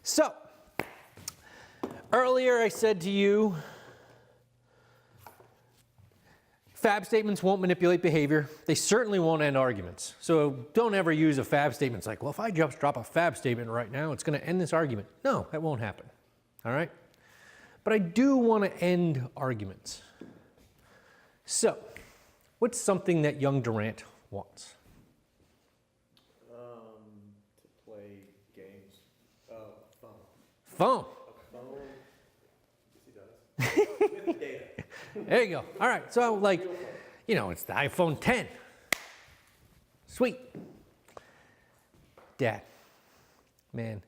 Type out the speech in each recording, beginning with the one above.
So, earlier I said to you, fab statements won't manipulate behavior. They certainly won't end arguments. So don't ever use a fab statement. It's like, well, if I just drop a fab statement right now, it's going to end this argument. No, that won't happen. All right? But I do want to end arguments. So, what's something that young Durant wants? To play games. Phone. Phone. A phone. Yes, he does. With the data. There you go. All right. So, like, you know, it's the iPhone 10. Sweet. Dad, man,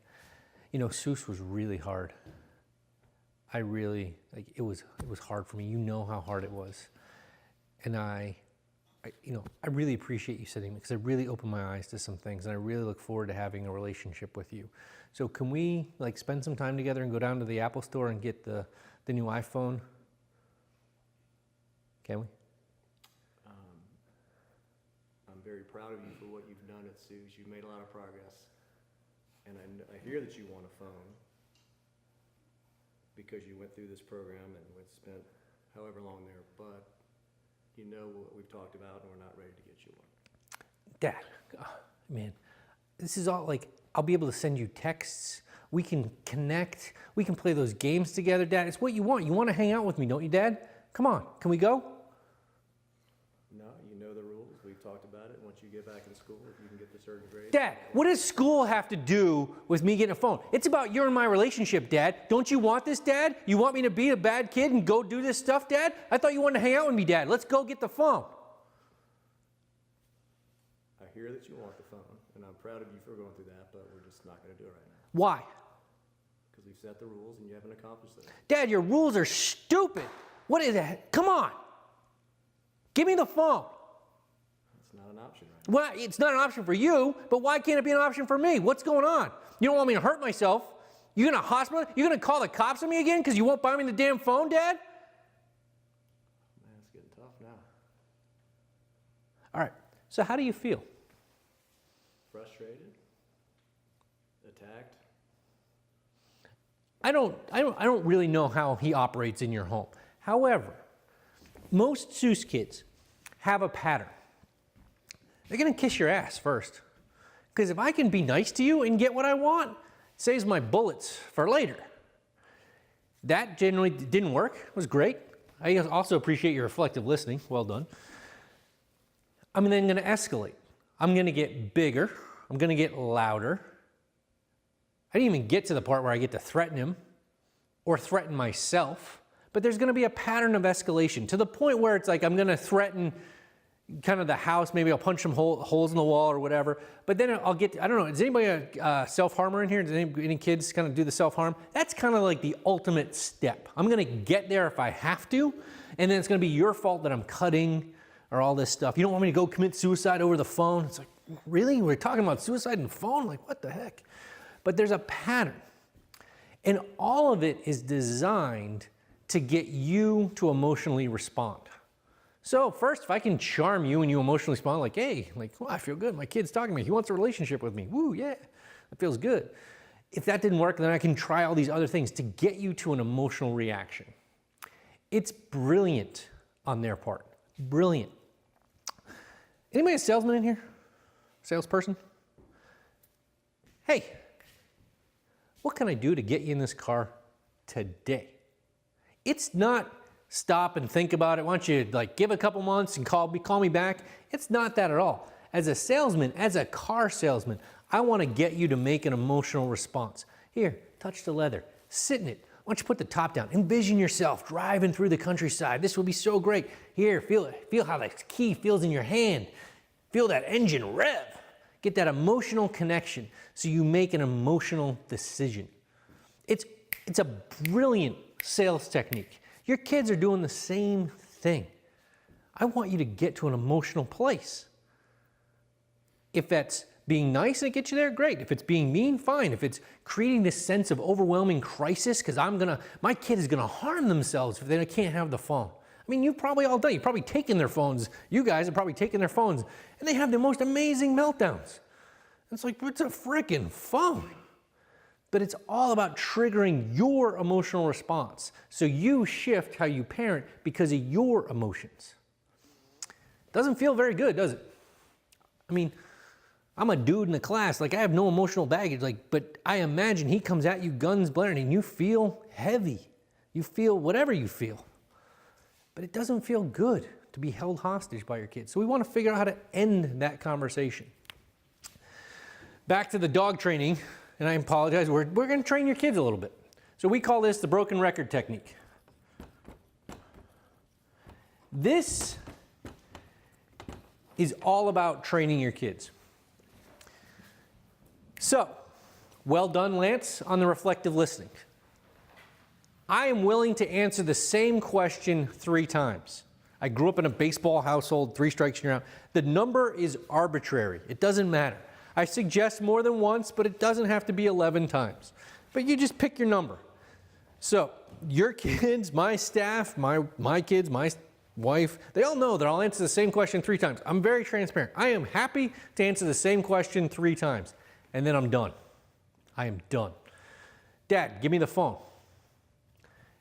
you know, SUWS was really hard. I really, like, it was hard for me. You know how hard it was. And I really appreciate you sitting because it really opened my eyes to some things, and I really look forward to having a relationship with you. So can we, like, spend some time together and go down to the Apple store and get the new iPhone? Can we? I'm very proud of you for what you've done at SUWS. You've made a lot of progress. And I hear that you want a phone because you went through this program and spent however long there, but you know what we've talked about and we're not ready to get you one. Dad, oh, man, this is all like, I'll be able to send you texts. We can connect. We can play those games together, Dad. It's what you want. You want to hang out with me, don't you, Dad? Come on, can we go? No, you know the rules. We've talked about it. Once you get back in school, if you can get the certain grade. Dad, what does school have to do with me getting a phone? It's about your and my relationship, Dad. Don't you want this, Dad? You want me to be a bad kid and go do this stuff, Dad? I thought you wanted to hang out with me, Dad. Let's go get the phone. I hear that you want the phone, and I'm proud of you for going through that, but we're just not going to do it right now. Why? Because we've set the rules and you haven't accomplished them. Dad, your rules are stupid. What is that? Come on. Give me the phone. It's not an option right now. Well, it's not an option for you, but why can't it be an option for me? What's going on? You don't want me to hurt myself. You're going to hospital? You're going to call the cops on me again because you won't buy me the damn phone, Dad? Man, it's getting tough now. All right. So how do you feel? Frustrated? Attacked? I don't really know how he operates in your home. However, most SUWS kids have a pattern. They're going to kiss your ass first. Because if I can be nice to you and get what I want, it saves my bullets for later. That generally didn't work. It was great. I also appreciate your reflective listening. Well done. I'm then going to escalate. I'm going to get bigger. I'm going to get louder. I didn't even get to the part where I get to threaten him or threaten myself. But there's going to be a pattern of escalation to the point where it's like I'm going to threaten kind of the house. Maybe I'll punch some holes in the wall or whatever. But then I'll get, I don't know, is anybody a self-harmer in here? Does any kids kind of do the self-harm? That's kind of like the ultimate step. I'm going to get there if I have to. And then it's going to be your fault that I'm cutting or all this stuff. You don't want me to go commit suicide over the phone? It's like, really? We're talking about suicide and the phone? Like, what the heck? But there's a pattern. And all of it is designed to get you to emotionally respond. So first, if I can charm you and you emotionally respond like, hey, like, oh, I feel good. My kid's talking to me. He wants a relationship with me. Woo, yeah, that feels good. If that didn't work, then I can try all these other things to get you to an emotional reaction. It's brilliant on their part. Brilliant. Anybody a salesman in here? Salesperson? Hey, what can I do to get you in this car today? It's not stop and think about it. Why don't you like give a couple months and call me back? It's not that at all. As a salesman, as a car salesman, I want to get you to make an emotional response. Here, touch the leather, sit in it. Why don't you put the top down? Envision yourself driving through the countryside. This will be so great. Here, feel it. Feel how the key feels in your hand. Feel that engine rev. Get that emotional connection so you make an emotional decision. It's a brilliant sales technique. Your kids are doing the same thing. I want you to get to an emotional place. If that's being nice and it gets you there, great. If it's being mean, fine. If it's creating this sense of overwhelming crisis, because my kid is gonna harm themselves if they can't have the phone. I mean, you've probably all done. You've probably taken their phones. You guys have probably taken their phones, and they have the most amazing meltdowns. It's like, it's a freaking phone. But it's all about triggering your emotional response. So you shift how you parent because of your emotions. Doesn't feel very good, does it? I mean, I'm a dude in the class, like I have no emotional baggage, like, but I imagine he comes at you guns blaring and you feel heavy. You feel whatever you feel. But it doesn't feel good to be held hostage by your kids. So we want to figure out how to end that conversation. Back to the dog training, and I apologize, we're going to train your kids a little bit. So we call this the broken record technique. This is all about training your kids. So, well done, Lance, on the reflective listening. I am willing to answer the same question 3 times. I grew up in a baseball household, 3 strikes and you're out. The number is arbitrary. It doesn't matter. I suggest more than once, but it doesn't have to be 11 times. But you just pick your number. So, your kids, my staff, my kids, my wife, they all know that I'll answer the same question 3 times. I'm very transparent. I am happy to answer the same question 3 times. And then I'm done. I am done. Dad, give me the phone.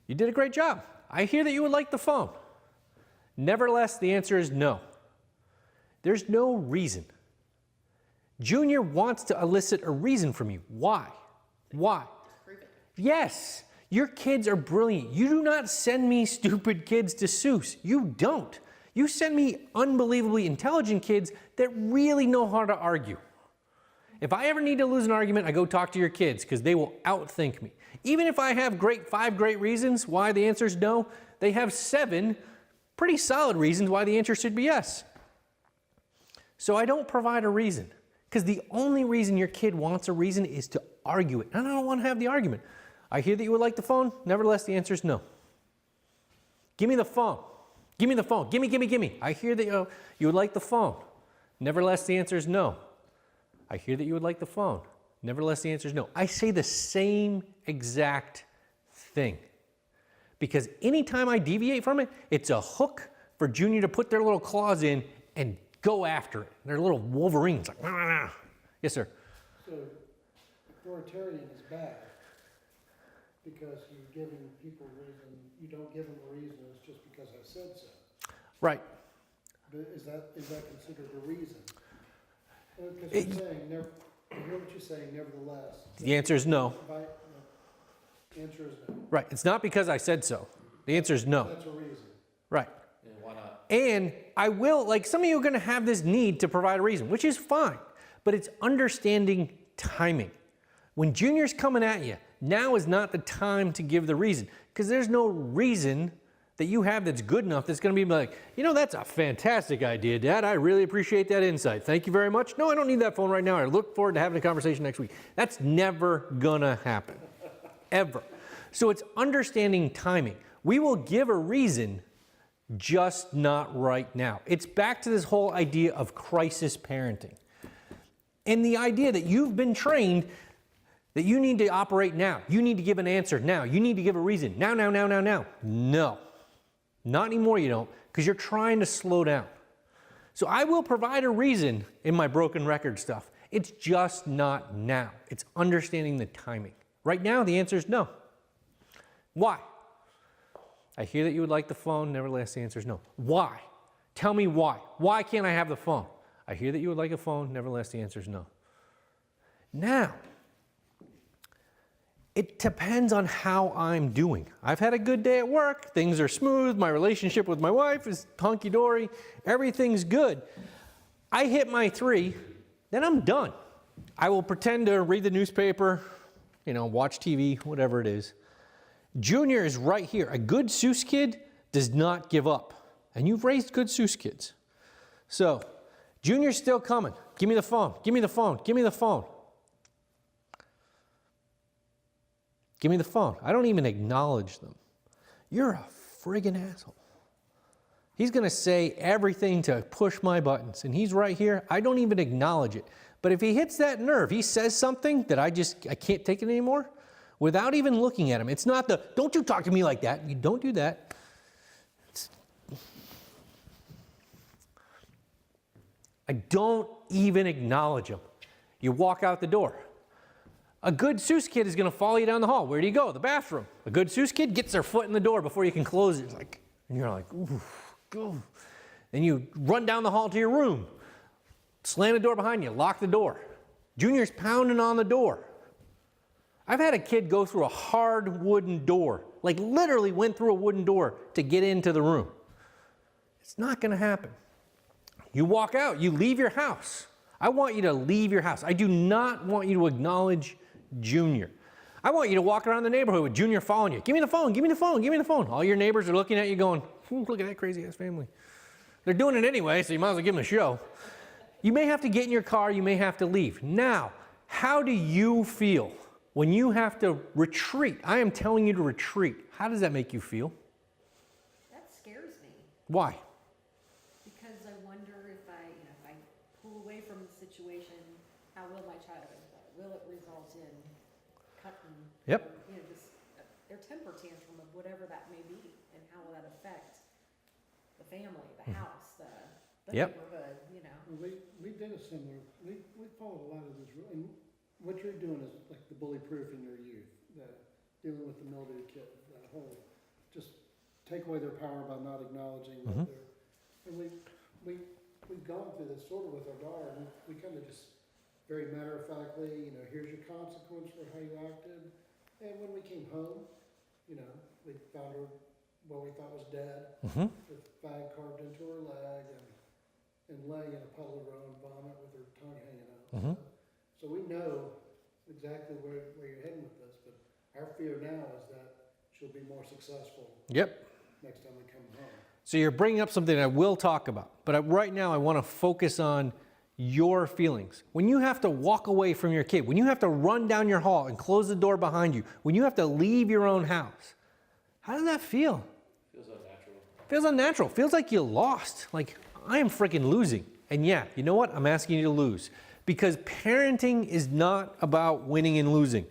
You did a great job. I hear that you would like the phone. Nevertheless, the answer is no. There's no reason. Junior wants to elicit a reason from you. Why? Why? Yes, your kids are brilliant. You do not send me stupid kids to SUWS. You don't. You send me unbelievably intelligent kids that really know how to argue. If I ever need to lose an argument, I go talk to your kids because they will outthink me. Even if I have 5 great reasons why the answer is no, they have 7 pretty solid reasons why the answer should be yes. So I don't provide a reason because the only reason your kid wants a reason is to argue it. And I don't want to have the argument. I hear that you would like the phone. Nevertheless, the answer is no. Give me the phone. Give me the phone. Gimme, gimme, gimme. I hear that you would like the phone. Nevertheless, the answer is no. I hear that you would like the phone. Nevertheless, the answer is no. I say the same exact thing. Because anytime I deviate from it, it's a hook for Junior to put their little claws in and go after it. They're little wolverines. Like, nah, nah, nah. Yes, sir. So, authoritarian is bad because you're giving people reason. You don't give them a reason. It's just because I said so. Right. But is that considered a reason? Because you're saying, I hear what you're saying, nevertheless. The answer is no. The answer is no. Right. It's not because I said so. The answer is no. That's a reason. Right. And why not? And I will, like some of you are going to have this need to provide a reason, which is fine. But it's understanding timing. When Junior's coming at you, now is not the time to give the reason. Because there's no reason that you have that's good enough that's going to be like, you know, that's a fantastic idea, Dad. I really appreciate that insight. Thank you very much. No, I don't need that phone right now. I look forward to having a conversation next week. That's never going to happen, ever. So it's understanding timing. We will give a reason, just not right now. It's back to this whole idea of crisis parenting. And the idea that you've been trained that you need to operate now. You need to give an answer now. You need to give a reason now, now, now, now, now. No. Not anymore you don't, because you're trying to slow down. So I will provide a reason in my broken record stuff. It's just not now. It's understanding the timing. Right now, the answer is no. Why? I hear that you would like the phone. Nevertheless, the answer is no. Why? Tell me why. Why can't I have the phone? I hear that you would like a phone. Nevertheless, the answer is no. Now, it depends on how I'm doing. I've had a good day at work. Things are smooth. My relationship with my wife is hunky-dory. Everything's good. I hit my 3, then I'm done. I will pretend to read the newspaper, watch TV, whatever it is. Junior is right here. A good SUWS kid does not give up. And you've raised good SUWS kids. So, Junior's still coming. Give me the phone. Give me the phone. Give me the phone. Give me the phone. I don't even acknowledge them. You're a friggin' asshole. He's going to say everything to push my buttons, and he's right here. I don't even acknowledge it. But if he hits that nerve, he says something that I can't take it anymore, without even looking at him. It's not the, don't you talk to me like that. You don't do that. I don't even acknowledge him. You walk out the door. A good SUWS kid is going to follow you down the hall. Where do you go? The bathroom. A good SUWS kid gets their foot in the door before you can close it. It's like, and you're like, ooh, go. Then you run down the hall to your room, slam the door behind you, lock the door. Junior's pounding on the door. I've had a kid go through a hard wooden door, like literally went through a wooden door to get into the room. It's not going to happen. You walk out, you leave your house. I want you to leave your house. I do not want you to acknowledge Junior. I want you to walk around the neighborhood with Junior following you. Give me the phone, give me the phone, give me the phone. All your neighbors are looking at you going, look at that crazy ass family. They're doing it anyway, so you might as well give them a show. You may have to get in your car, you may have to leave. Now, how do you feel when you have to retreat? I am telling you to retreat. How does that make you feel? That scares me. Why? Because I wonder if I pull away from the situation, how will my child respond? Will it result in cutting? Yep. Or, just their temper tantrum of whatever that may be, and how will that affect the family, the house, the Yep. neighborhood? Well, we did a similar, we followed a lot of this, and what you're doing is like the bully proof in your youth, dealing with the mildew kid, that whole, just take away their power by not acknowledging that they're, and we've gone through this sort of with our daughter, and we kind of just very matter-of-factly, here's your consequence for how you acted, and when we came home, we found her what we thought was dead, with fag carved into her leg, and laying in a puddle of her own vomit with her tongue hanging out. So we know exactly where you're heading with this, but our fear now is that she'll be more successful Yep. next time we come home. So you're bringing up something I will talk about, but right now I want to focus on your feelings. When you have to walk away from your kid, when you have to run down your hall and close the door behind you, when you have to leave your own house, how does that feel? Feels unnatural. Feels unnatural. Feels like you lost. Like, I am freaking losing. And yeah, you know what? I'm asking you to lose. Because parenting is not about winning and losing.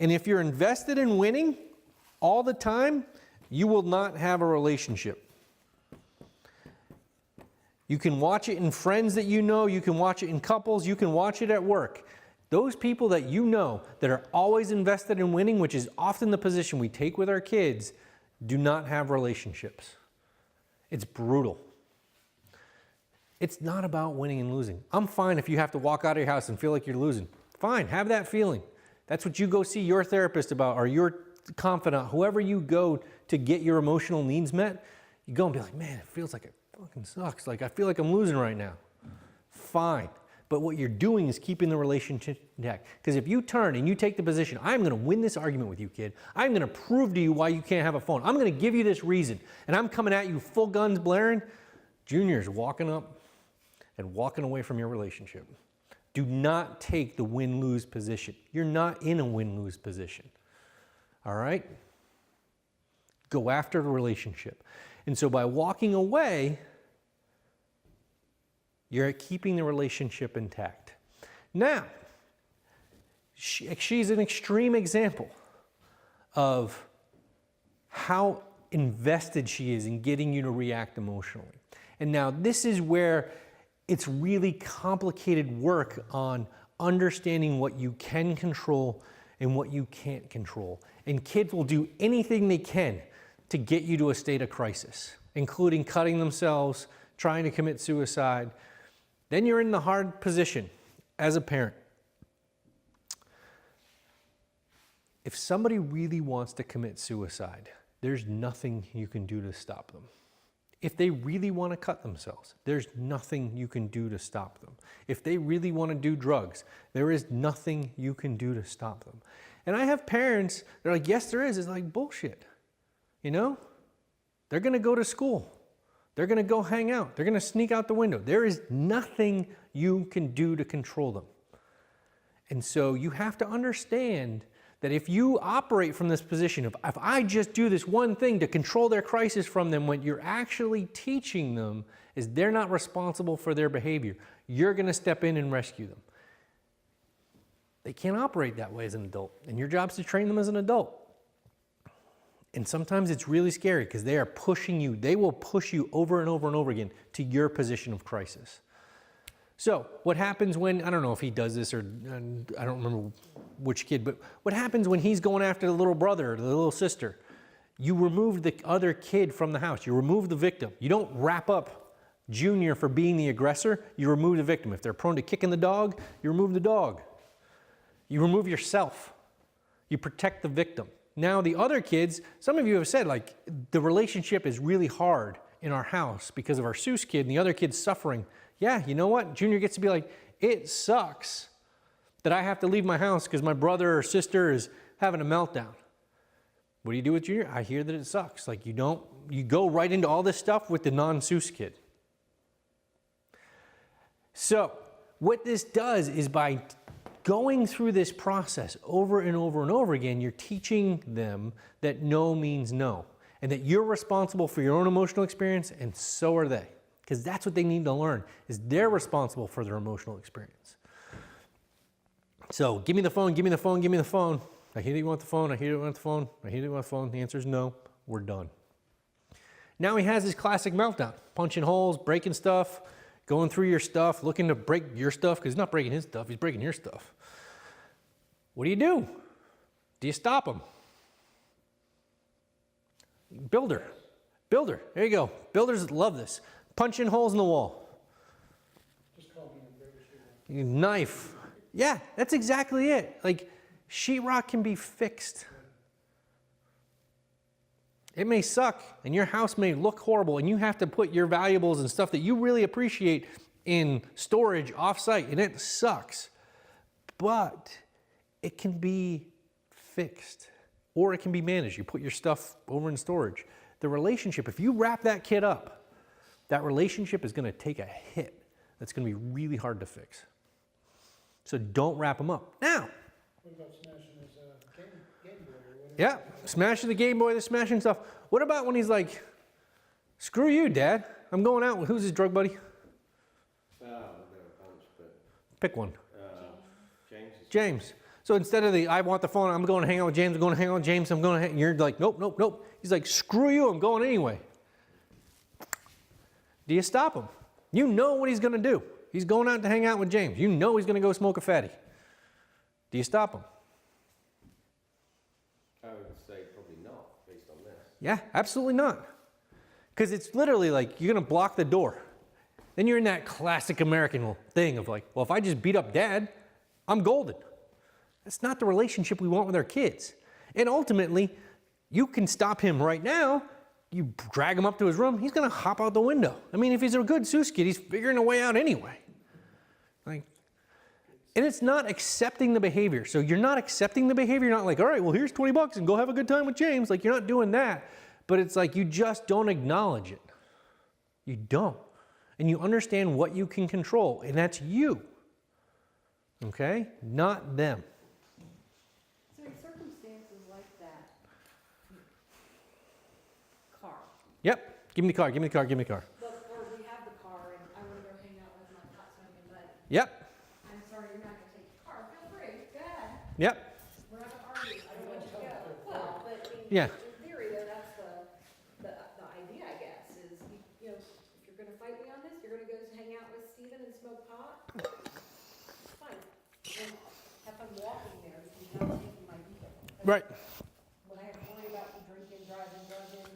And if you're invested in winning all the time, you will not have a relationship. You can watch it in friends that you know, you can watch it in couples, you can watch it at work. Those people that you know that are always invested in winning, which is often the position we take with our kids, do not have relationships. It's brutal. It's not about winning and losing. I'm fine if you have to walk out of your house and feel like you're losing. Fine, have that feeling. That's what you go see your therapist about, or your confidant, whoever you go to get your emotional needs met. You go and be like, man, it feels like it fucking sucks. Like, I feel like I'm losing right now. Fine. But what you're doing is keeping the relationship intact. Because if you turn and you take the position, I'm going to win this argument with you, kid. I'm going to prove to you why you can't have a phone. I'm going to give you this reason. And I'm coming at you full guns blaring. Junior's walking up and walking away from your relationship. Do not take the win-lose position. You're not in a win-lose position. All right? Go after the relationship. And so by walking away, you're keeping the relationship intact. Now, she's an extreme example of how invested she is in getting you to react emotionally. And now this is where it's really complicated work on understanding what you can control and what you can't control. And kids will do anything they can to get you to a state of crisis, including cutting themselves, trying to commit suicide. Then you're in the hard position as a parent. If somebody really wants to commit suicide, there's nothing you can do to stop them. If they really want to cut themselves, there's nothing you can do to stop them. If they really want to do drugs, there is nothing you can do to stop them. And I have parents, they're like, yes, there is. It's like, bullshit. You know? They're going to go to school. They're going to go hang out. They're going to sneak out the window. There is nothing you can do to control them. And so you have to understand that if you operate from this position of, if I just do this one thing to control their crisis from them, what you're actually teaching them is they're not responsible for their behavior. You're going to step in and rescue them. They can't operate that way as an adult, and your job is to train them as an adult. And sometimes it's really scary because they are pushing you. They will push you over and over and over again to your position of crisis. So what happens when, I don't know if he does this or I don't remember which kid, but what happens when he's going after the little brother or the little sister? You remove the other kid from the house. You remove the victim. You don't wrap up Junior for being the aggressor. You remove the victim. If they're prone to kicking the dog, you remove the dog. You remove yourself. You protect the victim. Now the other kids, some of you have said like the relationship is really hard in our house because of our SUWS kid and the other kid's suffering. Yeah, you know what? Junior gets to be like, it sucks that I have to leave my house because my brother or sister is having a meltdown. What do you do with Junior? I hear that it sucks. Like you go right into all this stuff with the non-SUWS kid. So what this does is by going through this process over and over and over again, you're teaching them that no means no, and that you're responsible for your own emotional experience, and so are they. Because that's what they need to learn, is they're responsible for their emotional experience. So give me the phone, give me the phone, give me the phone. I hear that you want the phone, I hear that you want the phone, I hear that you want the phone. The answer is no, we're done. Now he has his classic meltdown, punching holes, breaking stuff, going through your stuff, looking to break your stuff, because he's not breaking his stuff, he's breaking your stuff. What do? Do you stop him? Builder, there you go. Builders love this. Punching holes in the wall. Just call me a Knife. Yeah, that's exactly it. Like, sheetrock can be fixed. It may suck, and your house may look horrible, and you have to put your valuables and stuff that you really appreciate in storage off-site, and it sucks. But it can be fixed, or it can be managed. You put your stuff over in storage. The relationship, if you wrap that kid up, that relationship is going to take a hit that's going to be really hard to fix. So don't wrap them up. Now, What about smashing his Game Boy or whatever? yeah, smashing the Game Boy, the smashing stuff. What about when he's like, screw you, Dad. I'm going out with, who's his drug buddy? I've got a bunch, but Pick one. James is. James. So instead of the, I want the phone, I'm going to hang out with James, I'm going to hang out with James, I'm going to hang, you're like, nope, nope, nope. He's like, screw you, I'm going anyway. Do you stop him? You know what he's going to do. He's going out to hang out with James. You know he's going to go smoke a fatty. Do you stop him? I would say probably not, based on this. Yeah, absolutely not. Because it's literally like, you're going to block the door. Then you're in that classic American thing of like, well, if I just beat up Dad, I'm golden. That's not the relationship we want with our kids. And ultimately, you can stop him right now. You drag him up to his room, he's going to hop out the window. I mean, if he's a good SUWS kid, he's figuring a way out anyway. Like, and it's not accepting the behavior. So you're not accepting the behavior. You're not like, all right, well, here's 20 bucks and go have a good time with James. Like, you're not doing that. But it's like you just don't acknowledge it. You don't. And you understand what you can control, and that's you. Okay? Not them. So in circumstances like that, car, Yep. Give me the car, give me the car, give me the car. look, or we have the car and I wanna go hang out with my hot smoking buddy. Yep. I'm sorry, you're not gonna take the car, feel free, go ahead, Yep. we're not gonna argue, I don't want you to go. Well, but I mean, Yeah. in theory, though, that's the idea, I guess, is, you know, if you're gonna fight me on this, you're gonna go hang out with Steven and smoke pot, fine. And have fun walking there, because you're not taking my vehicle. Right. When I have to worry about you drinking, driving, drugging,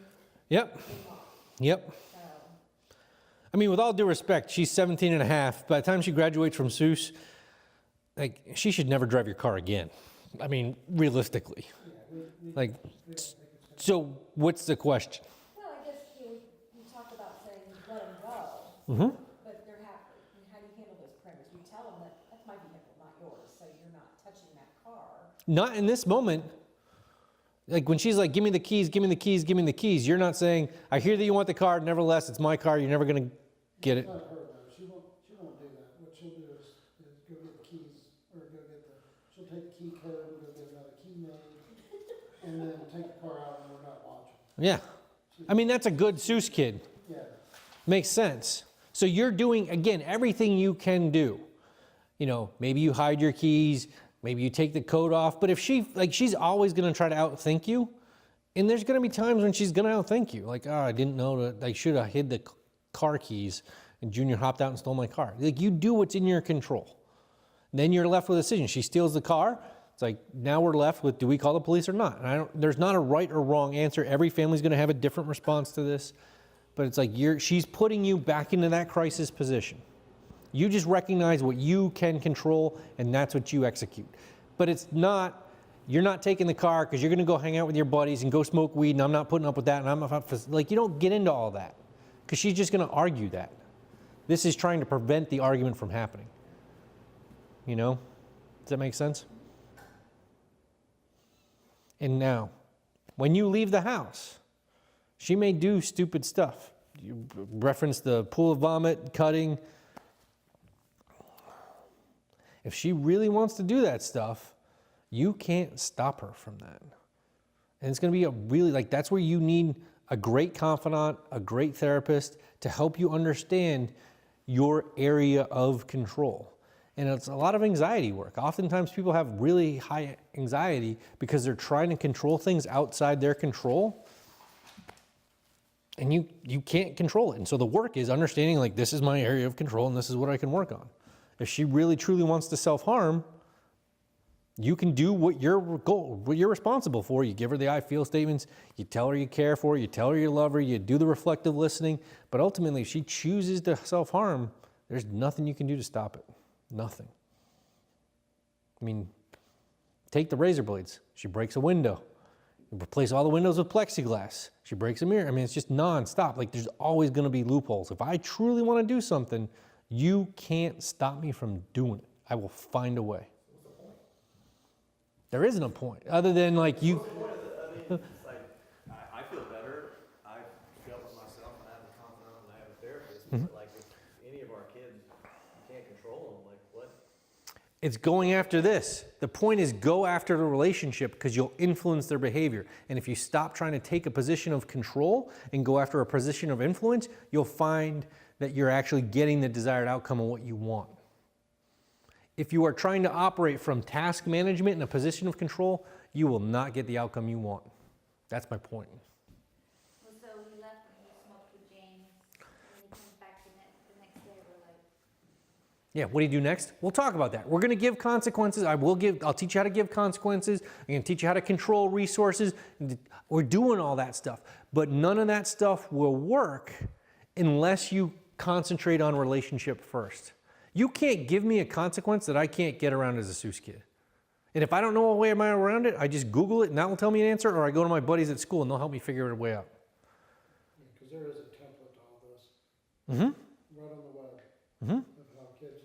Yep. came off, Yep. so. I mean, with all due respect, she's 17 and a half. By the time she graduates from SUWS, like, she should never drive your car again. I mean, realistically. Like, so what's the question? Well, I guess you talk about saying let them go, Mm-hmm. but how do you handle those parameters? You tell them that that's my vehicle, not yours, so you're not touching that car. Not in this moment. Like when she's like, give me the keys, give me the keys, give me the keys. You're not saying, I hear that you want the car. Nevertheless, it's my car. You're never going to get it. Not her though, she won't do that. What she'll do is go get the keys, or she'll take the key code and go get another key made, and then take the car out and we're not watching. Yeah. I mean, that's a good SUWS kid. Yeah, Makes sense. So you're doing, again, everything you can do. You know, maybe you hide your keys, maybe you take the code off, but if she's always going to try to outthink you, and there's going to be times when she's going to outthink you. Like, oh, I didn't know that I should have hid the car keys, and Junior hopped out and stole my car. Like, you do what's in your control. Then you're left with a decision. She steals the car. It's like, now we're left with, do we call the police or not? And there's not a right or wrong answer. Every family's going to have a different response to this. But it's like, she's putting you back into that crisis position. You just recognize what you can control, and that's what you execute. But it's not, you're not taking the car because you're going to go hang out with your buddies and go smoke weed, and I'm not putting up with that, and I'm not, like, you don't get into all that because she's just going to argue that. This is trying to prevent the argument from happening. You know? Does that make sense? And now, when you leave the house, she may do stupid stuff. You reference the pool of vomit, cutting. If she really wants to do that stuff, you can't stop her from that. And it's going to be a really, like, that's where you need a great confidant, a great therapist to help you understand your area of control. And it's a lot of anxiety work. Oftentimes people have really high anxiety because they're trying to control things outside their control. And you can't control it. And so the work is understanding, like, this is my area of control and this is what I can work on. If she really truly wants to self-harm, you can do what you're responsible for. You give her the I feel statements, you tell her you care for her, you tell her you love her, you do the reflective listening. But ultimately, if she chooses to self-harm, there's nothing you can do to stop it. Nothing. I mean, take the razor blades. She breaks a window. You replace all the windows with plexiglass. She breaks a mirror. I mean, it's just nonstop. Like, there's always going to be loopholes. If I truly want to do something, you can't stop me from doing it. I will find a way. There isn't a point other than, like, you. What's the point of it? I mean, it's like, I feel better. I've dealt with myself, and I have a confidant, and I have a therapist. But like, if any of our kids, you can't control them, like, what? It's going after this. The point is, go after the relationship because you'll influence their behavior. And if you stop trying to take a position of control and go after a position of influence, you'll find that you're actually getting the desired outcome of what you want. If you are trying to operate from task management in a position of control, you will not get the outcome you want. That's my point. Well, so he left and he smoked with James, and he comes back the next day, we're like, Yeah, what do you do next? We'll talk about that. We're going to give consequences. I'll teach you how to give consequences. I'm going to teach you how to control resources. We're doing all that stuff. But none of that stuff will work unless you concentrate on relationship first. You can't give me a consequence that I can't get around as a SUWS kid. And if I don't know a way around it, I just Google it and that will tell me an answer, or I go to my buddies at school and they'll help me figure a way out. Because there is a template to all this. Mm-hmm. Right on the web. Mm-hmm. Of how kids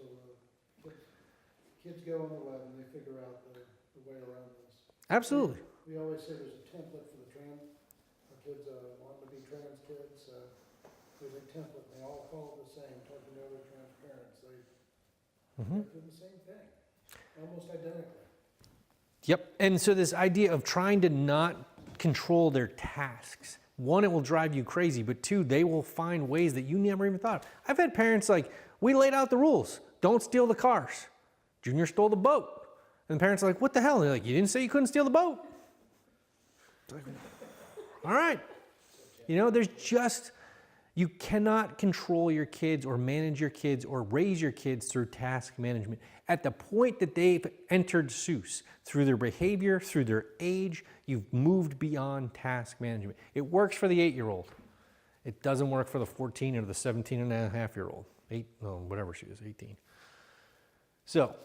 go on the web and they figure out the way around this. Absolutely. We always say there's a template for the trans, our kids wanting to be trans kids, there's a template, and they all follow the same, talking to other trans parents, they do the same thing, almost identically. Yep. And so this idea of trying to not control their tasks, one, it will drive you crazy, but two, they will find ways that you never even thought of. I've had parents like, we laid out the rules. Don't steal the cars. Junior stole the boat. And the parents are like, what the hell? And they're like, you didn't say you couldn't steal the boat. Like, all right. You know, there's just, you cannot control your kids or manage your kids or raise your kids through task management. At the point that they've entered SUWS, through their behavior, through their age, you've moved beyond task management. It works for the 8-year-old. It doesn't work for the 14 or the 17-and-a-half-year-old. Whatever she is, 18. So,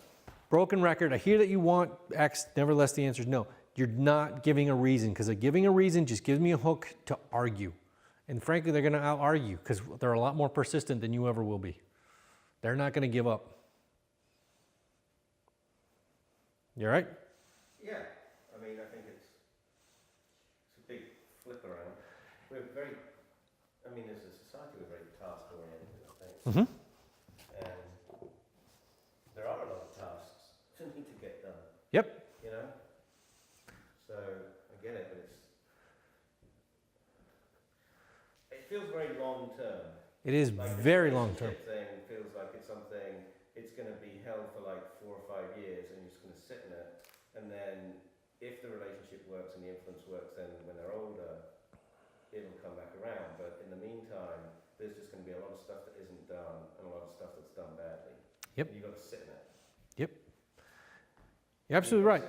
broken record. I hear that you want X, nevertheless the answer is no. You're not giving a reason, because giving a reason just gives me a hook to argue. And frankly, they're going to out-argue because they're a lot more persistent than you ever will be. They're not going to give up. You all right? Yeah, I mean, I think it's a big flip around. We're very, I mean, as a society, we're very task-oriented, I think. Mm-hmm. And there are a lot of tasks that need to get done, Yep. you know? So, I get it, but it feels very long-term. It is Like very this long-term. relationship thing feels like it's something, it's going to be held for like 4 or 5 years and you're just going to sit in it. And then if the relationship works and the influence works, then when they're older, it'll come back around. But in the meantime, there's just going to be a lot of stuff that isn't done and a lot of stuff that's done badly. Yep. And you've got to sit in it. Yep. You're absolutely right.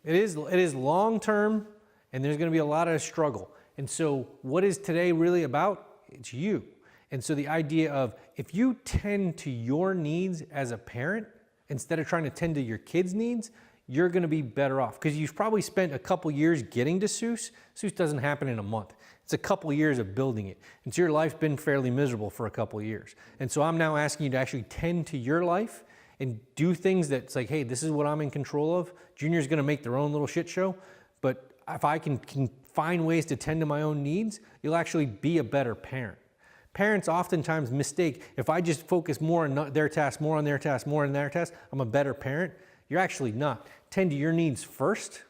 It is long term, and there's going to be a lot of struggle. And so what is today really about? It's you. And so the idea of if you tend to your needs as a parent, instead of trying to tend to your kids' needs, you're going to be better off. Because you've probably spent a couple years getting to SUWS. SUWS doesn't happen in a month. It's a couple years of building it. And so your life's been fairly miserable for a couple years. And so I'm now asking you to actually tend to your life and do things that's like, hey, this is what I'm in control of. Junior's going to make their own little shit show. But if I can find ways to tend to my own needs, you'll actually be a better parent. Parents oftentimes mistake, if I just focus more on their tasks, more on their tasks, more on their tasks, I'm a better parent. You're actually not. Tend to your needs first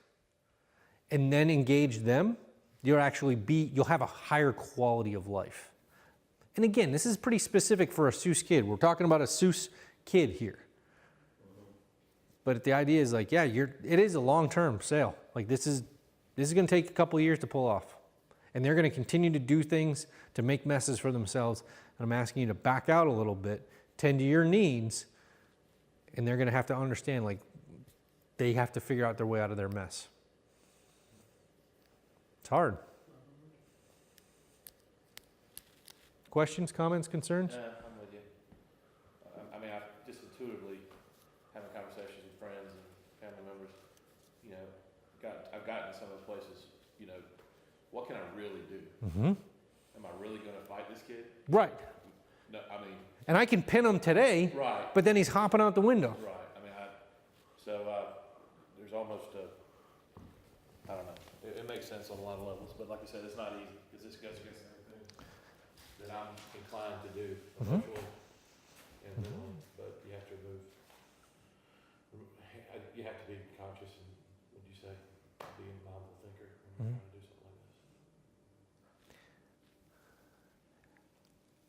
and then engage them. You'll have a higher quality of life. And again, this is pretty specific for a SUWS kid. We're talking about a SUWS kid here. But the idea is like, yeah, it is a long-term sale. Like this is going to take a couple of years to pull off. And they're going to continue to do things to make messes for themselves. And I'm asking you to back out a little bit, tend to your needs, and they're going to have to understand, like, they have to figure out their way out of their mess. It's hard. Questions, comments, concerns? I'm with you. I mean, I just intuitively having conversations with friends and family members, you know, I've gotten to some of those places, you know, what can I really do? Mm-hmm. Am I really going to fight this kid? Right. No, I mean. And I can pin him today, Right. but then he's hopping out the window. Right. I mean, there's almost I don't know. It makes sense on a lot of levels, but like you said, it's not easy because this goes against everything that I'm inclined to do emotionally and mentally. But you have to move. You have to be conscious and, what do you say, be a mindful thinker when you're trying to do something like this.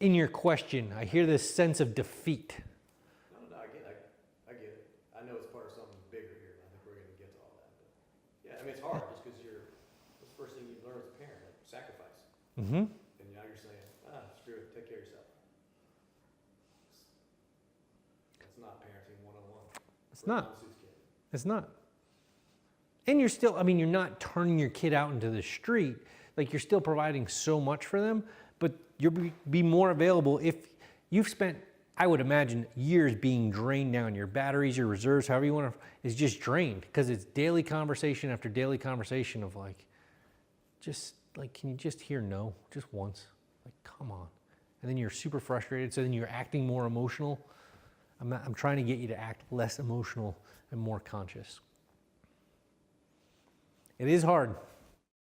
In your question, I hear this sense of defeat. No, I get it. I know it's part of something bigger here, and I think we're gonna get to all that. But yeah, I mean, it's hard just because that's the first thing you learn as a parent, like sacrifice. Mm-hmm. And now you're saying, screw it, take care of yourself. That's not parenting 101. It's not. For a non-SUWS kid. It's not. And you're not turning your kid out into the street. Like, you're still providing so much for them, but you'll be more available if you've spent, I would imagine, years being drained down. Your batteries, your reserves, however you want to, is just drained because it's daily conversation after daily conversation of like, just like, can you just hear no just once? Like, come on. And then you're super frustrated. So then you're acting more emotional. I'm trying to get you to act less emotional and more conscious. It is hard.